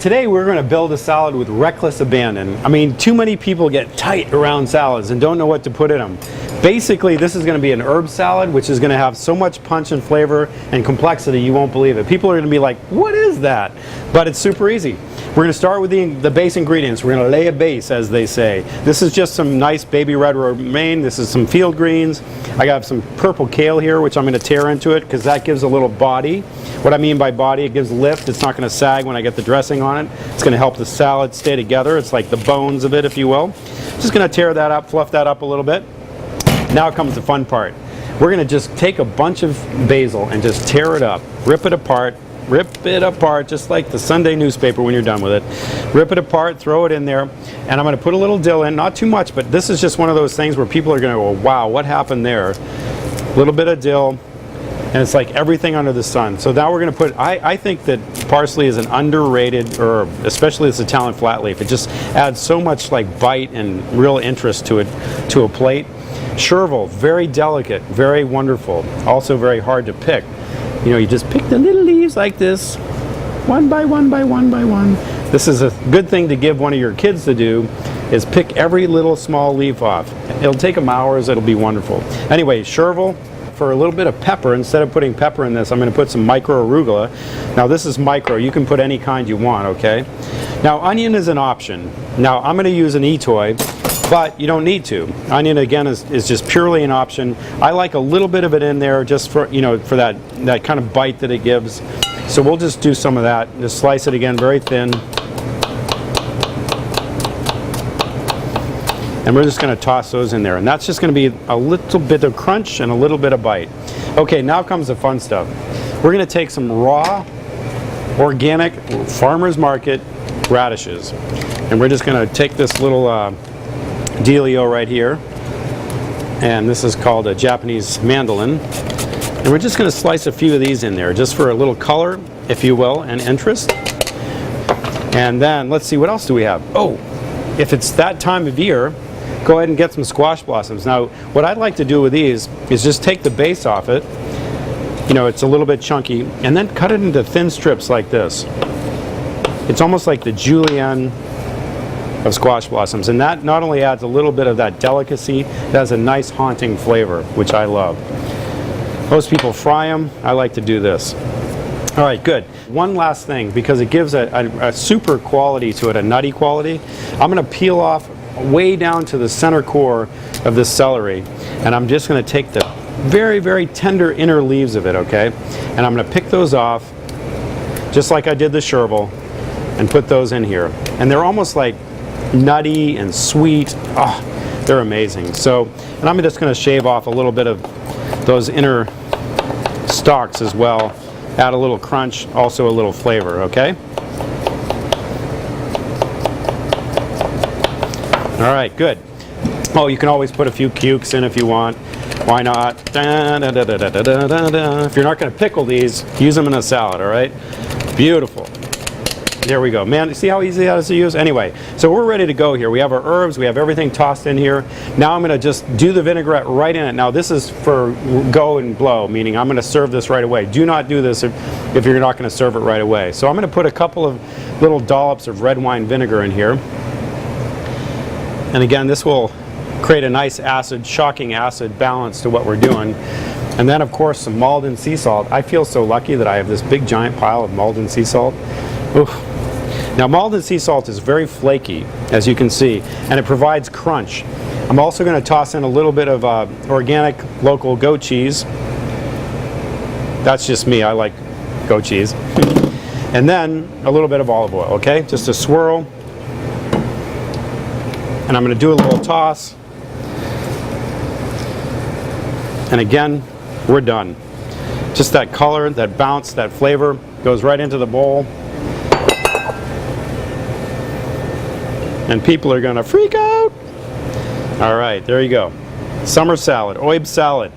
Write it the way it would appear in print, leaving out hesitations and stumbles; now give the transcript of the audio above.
today we're going to build a salad with reckless abandon. I mean, too many people get tight around salads and don't know what to put in them. Basically, this is going to be an herb salad, which is going to have so much punch and flavor and complexity you won't believe it. People are going to be like, what is that? But it's super easy. We're going to start with the base ingredients. We're going to lay a base, as they say. This is just some nice baby red romaine. This is some field greens. I got some purple kale here, which I'm going to tear into it because that gives a little body. What I mean by body, it gives lift. It's not going to sag when I get the dressing on it. It's going to help the salad stay together. It's like the bones of it, if you will. Just going to tear that up, fluff that up a little bit. Now comes the fun part. We're going to just take a bunch of basil and just tear it up, rip it apart, just like the Sunday newspaper when you're done with it. Rip it apart, throw it in there, and I'm going to put a little dill in, not too much, but this is just one of those things where people are going to go, wow, what happened there? A little bit of dill, and it's like everything under the sun. So now we're going to put, I think that parsley is an underrated herb, especially this Italian flat leaf. It just adds so much like bite and real interest to it, to a plate. Chervil, very delicate, very wonderful, also very hard to pick. You know, you just pick the little leaves like this, one by one by one by one. This is a good thing to give one of your kids to do, is pick every little small leaf off. It'll take them hours, it'll be wonderful. Anyway, chervil. For a little bit of pepper, instead of putting pepper in this, I'm going to put some micro arugula. Now this is micro, you can put any kind you want, okay? Now onion is an option. Now I'm going to use an e-toy, but you don't need to. Onion again is just purely an option. I like a little bit of it in there just for, you know, for that kind of bite that it gives. So we'll just do some of that. Just slice it again very thin. And we're just going to toss those in there. And that's just going to be a little bit of crunch and a little bit of bite. Okay, now comes the fun stuff. We're going to take some raw, organic, farmer's market radishes. And we're just going to take this little dealio right here. And this is called a Japanese mandolin. And we're just going to slice a few of these in there, just for a little color, if you will, and interest. And then, let's see, what else do we have? Oh, if it's that time of year, go ahead and get some squash blossoms. Now, what I'd like to do with these is just take the base off it. You know, it's a little bit chunky, and then cut it into thin strips like this. It's almost like the julienne of squash blossoms, and that not only adds a little bit of that delicacy, it has a nice haunting flavor, which I love. Most people fry them. I like to do this. All right, good. One last thing, because it gives a super quality to it, a nutty quality. I'm going to peel off way down to the center core of this celery, and I'm just going to take the very, very tender inner leaves of it, okay? And I'm going to pick those off, just like I did the chervil, and put those in here. And they're almost like nutty and sweet. Oh, they're amazing. So, and I'm just going to shave off a little bit of those inner stalks as well. Add a little crunch, also a little flavor, okay? All right, good. Oh, you can always put a few cukes in if you want. Why not? Da, da, da, da, da, da, da, da. If you're not going to pickle these, use them in a salad, all right? Beautiful. There we go. Man, see how easy that is to use? Anyway, so we're ready to go here. We have our herbs, we have everything tossed in here. Now I'm going to just do the vinaigrette right in it. Now this is for go and blow, meaning I'm going to serve this right away. Do not do this if you're not going to serve it right away. So I'm going to put a couple of little dollops of red wine vinegar in here. And again, this will create a nice acid, shocking acid balance to what we're doing. And then of course some Maldon sea salt. I feel so lucky that I have this big giant pile of Maldon sea salt. Oof. Now Maldon sea salt is very flaky, as you can see, and it provides crunch. I'm also going to toss in a little bit of organic local goat cheese. That's just me, I like goat cheese. And then a little bit of olive oil, okay? Just a swirl. And I'm going to do a little toss. And again, we're done. Just that color, that bounce, that flavor goes right into the bowl. And people are going to freak out. All right, there you go. Summer salad, Oib salad.